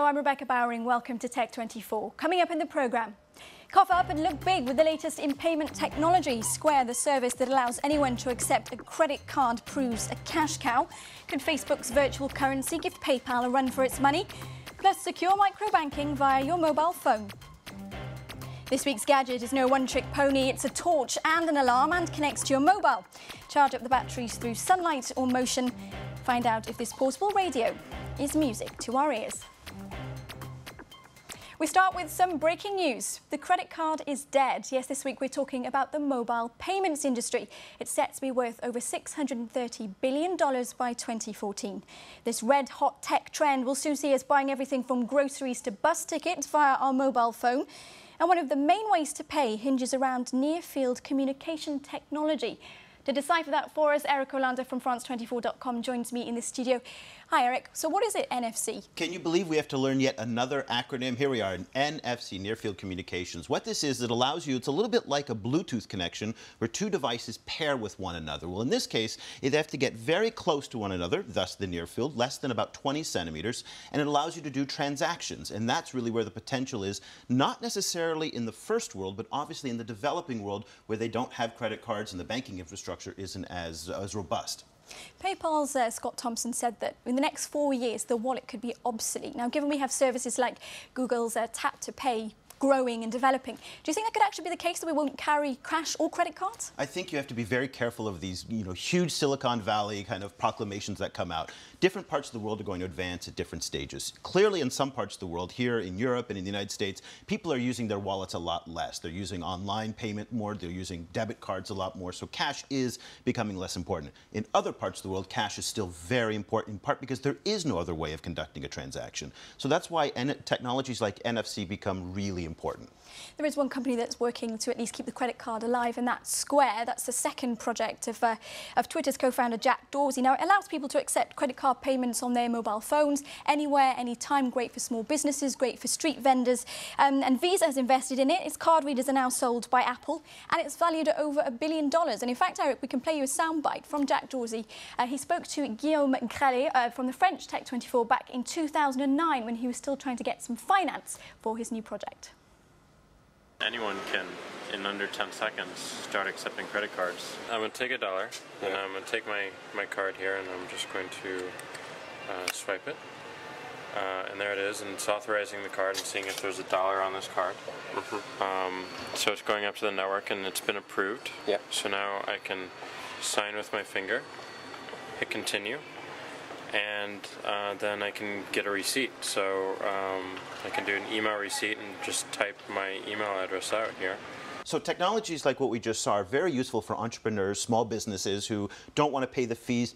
I'm Rebecca Bowring. Welcome to Tech 24. Coming up in the programme, cough up and look big with the latest in payment technology. Square, the service that allows anyone to accept a credit card, proves a cash cow. Could Facebook's virtual currency give PayPal a run for its money? Plus, secure microbanking via your mobile phone. This week's gadget is no one-trick pony. It's a torch and an alarm and connects to your mobile. Charge up the batteries through sunlight or motion. Find out if this portable radio is music to our ears. We start with some breaking news. The credit card is dead. Yes, this week we're talking about the mobile payments industry. It's set to be worth over $630 billion by 2014. This red-hot tech trend will soon see us buying everything from groceries to bus tickets via our mobile phone. And one of the main ways to pay hinges around near-field communication technology. To decipher that for us, Eric OLANDER from France24.com joins me in the studio. Hi, Eric. So what is it, NFC? Can you believe we have to learn yet another acronym? Here we are, NFC, Near Field Communications. What this is, it allows you, it's a little bit like a Bluetooth connection where two devices pair with one another. Well, in this case, they have to get very close to one another, thus the near field, less than about 20 centimeters, and it allows you to do transactions. And that's really where the potential is, not necessarily in the first world, but obviously in the developing world where they don't have credit cards and the banking infrastructure isn't as robust. PayPal's Scott Thompson said that in the next 4 years, the wallet could be obsolete. Now, given we have services like Google's Tap to Pay growing and developing, do you think that could actually be the case, that we won't carry cash or credit cards? I think you have to be very careful of these, huge Silicon Valley kind of proclamations that come out. Different parts of the world are going to advance at different stages. Clearly, in some parts of the world, here in Europe and in the United States, people are using their wallets a lot less. They're using online payment more, they're using debit cards a lot more, so cash is becoming less important. In other parts of the world, cash is still very important, in part because there is no other way of conducting a transaction. So that's why technologies like NFC become really important. There is one company that's working to at least keep the credit card alive, and that's Square. That's the second project of Twitter's co-founder Jack Dorsey. Now, it allows people to accept credit card payments on their mobile phones, anywhere, anytime. Great for small businesses, great for street vendors. And Visa has invested in it. Its card readers are now sold by Apple, and it's valued at over $1 billion. And in fact, Eric, we can play you a soundbite from Jack Dorsey. He spoke to Guillaume Grellet from the French Tech24 back in 2009 when he was still trying to get some finance for his new project. Anyone can, in under 10 seconds, start accepting credit cards. I'm going to take $1, and I'm going to take my card here, and I'm just going to swipe it. And there it is, and it's authorizing the card and seeing if there's $1 on this card. So it's going up to the network, and it's been approved. Yep. So now I can sign with my finger, hit continue, and then I can get a receipt. So I can do an email receipt and just type my email address out here. So technologies like what we just saw are very useful for entrepreneurs, small businesses who don't want to pay the fees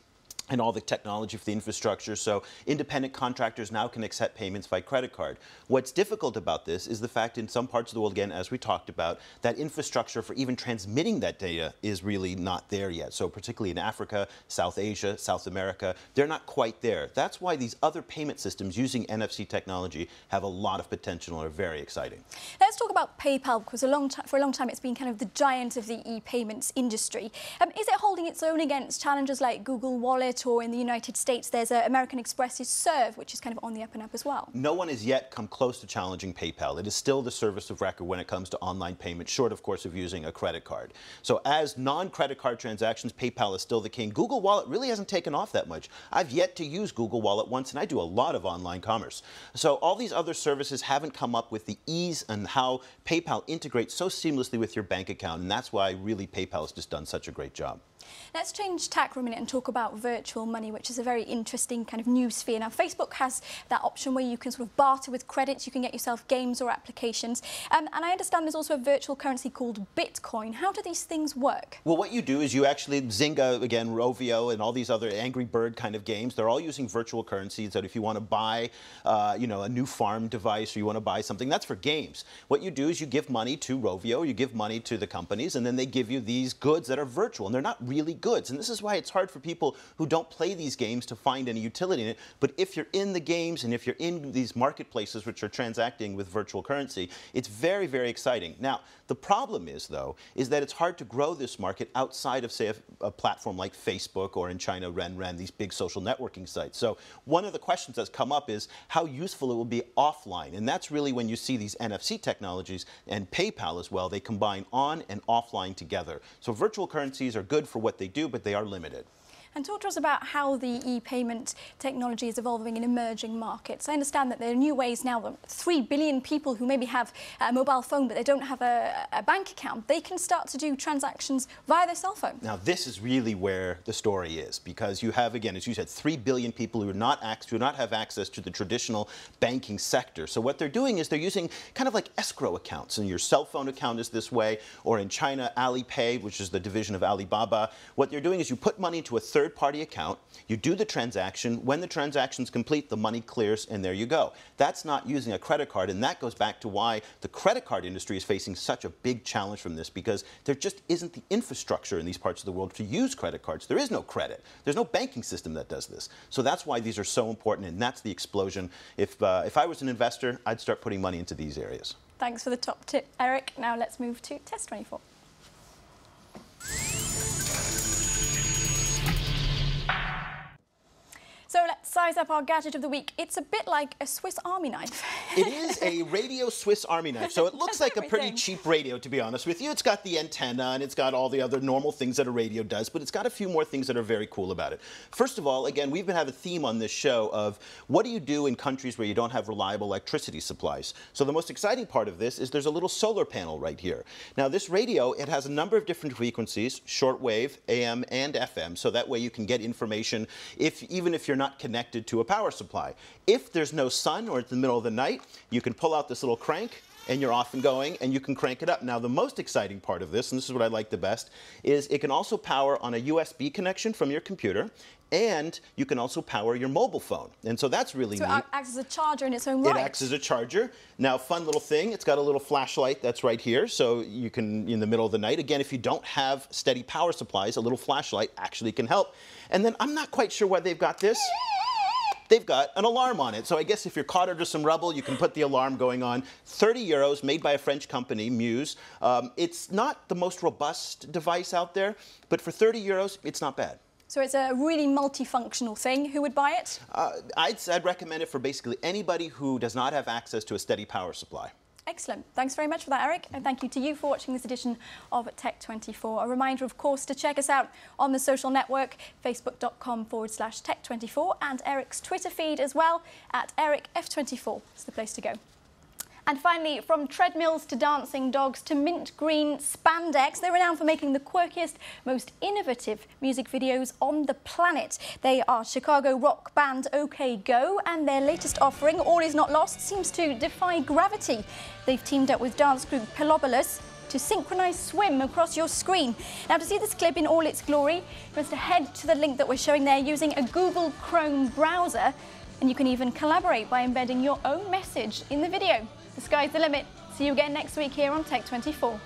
and all the technology for the infrastructure, so independent contractors now can accept payments by credit card. What's difficult about this is the fact in some parts of the world, again, as we talked about, that infrastructure for even transmitting that data is really not there yet. So particularly in Africa, South Asia, South America, they're not quite there. That's why these other payment systems using NFC technology have a lot of potential and are very exciting. Let's talk about PayPal, because for a long time it's been kind of the giant of the e-payments industry. Is it holding its own against challenges like Google Wallet, or in the United States there's American Express's Serve, which is kind of on the up and up as well? No one has yet come close to challenging PayPal. It is still the service of record when it comes to online payments, short, of course, of using a credit card. So as non-credit card transactions, PayPal is still the king. Google Wallet really hasn't taken off that much. I've yet to use Google Wallet once, and I do a lot of online commerce. So all these other services haven't come up with the ease and how PayPal integrates so seamlessly with your bank account, and that's why really PayPal has just done such a great job. Let's change tack for a minute and talk about virtual money, which is a very interesting kind of new sphere. Now, Facebook has that option where you can sort of barter with credits. You can get yourself games or applications. And I understand there's also a virtual currency called Bitcoin. How do these things work? Well, what you do is you actually, Zynga, again, Rovio, and all these other Angry Bird kind of games, they're all using virtual currencies that if you want to buy, a new farm device or you want to buy something, that's for games. What you do is you give money to Rovio, you give money to the companies, and then they give you these goods that are virtual, and they're not really goods. And this is why it's hard for people who don't play these games to find any utility in it. But if you're in the games and if you're in these marketplaces which are transacting with virtual currency, it's very, very exciting. Now, the problem is, though, is that it's hard to grow this market outside of, say, a platform like Facebook or in China, Renren, these big social networking sites. So one of the questions that's come up is how useful it will be offline. And that's really when you see these NFC technologies and PayPal as well. They combine on and offline together. So virtual currencies are good for what they do, but they are limited. And talk to us about how the e-payment technology is evolving in emerging markets. I understand that there are new ways now that 3 billion people who maybe have a mobile phone but they don't have a bank account, they can start to do transactions via their cell phone. Now, this is really where the story is, because you have, again, as you said, 3 billion people who do not have access to the traditional banking sector. So what they're doing is they're using kind of like escrow accounts, and your cell phone account is this way, or in China, Alipay, which is the division of Alibaba. What they're doing is you put money into a third-party account, you do the transaction, when the transaction's complete, the money clears, and there you go. That's not using a credit card, and that goes back to why the credit card industry is facing such a big challenge from this, because there just isn't the infrastructure in these parts of the world to use credit cards. There is no credit. There's no banking system that does this. So that's why these are so important, and that's the explosion. If I was an investor, I'd start putting money into these areas. Thanks for the top tip, Eric. Now let's move to Test 24. So let's size up our gadget of the week. It's a bit like a Swiss Army knife. It is a radio Swiss Army knife. So it looks like a pretty cheap radio, to be honest with you. It's got the antenna and it's got all the other normal things that a radio does, but it's got a few more things that are very cool about it. First of all, again, we've been having a theme on this show of what do you do in countries where you don't have reliable electricity supplies. So the most exciting part of this is there's a little solar panel right here. Now this radio, it has a number of different frequencies, shortwave, AM, and FM, so that way you can get information even if you're not connected to a power supply. If there's no sun or it's in the middle of the night, you can pull out this little crank and you're off and going, and you can crank it up. Now, the most exciting part of this, and this is what I like the best, is it can also power on a USB connection from your computer, and you can also power your mobile phone. And so that's really neat. So it acts as a charger in its own right. It acts as a charger. Now, fun little thing, it's got a little flashlight that's right here, so you can, in the middle of the night, again, if you don't have steady power supplies, a little flashlight actually can help. And then I'm not quite sure why they've got this. They've got an alarm on it. So I guess if you're caught under some rubble, you can put the alarm going on. 30 euros, made by a French company, Muse. It's not the most robust device out there, but for 30 euros, it's not bad. So it's a really multifunctional thing. Who would buy it? I'd recommend it for basically anybody who does not have access to a steady power supply. Excellent. Thanks very much for that, Eric. And thank you to you for watching this edition of Tech 24. A reminder, of course, to check us out on the social network, facebook.com/Tech24, and Eric's Twitter feed as well, at EricF24 is the place to go. And finally, from treadmills to dancing dogs to mint green spandex, they're renowned for making the quirkiest, most innovative music videos on the planet. They are Chicago rock band OK Go, and their latest offering, All Is Not Lost, seems to defy gravity. They've teamed up with dance group Pilobolus to synchronise swim across your screen. Now, to see this clip in all its glory, you must head to the link that we're showing there using a Google Chrome browser, and you can even collaborate by embedding your own message in the video. The sky's the limit. See you again next week here on Tech 24.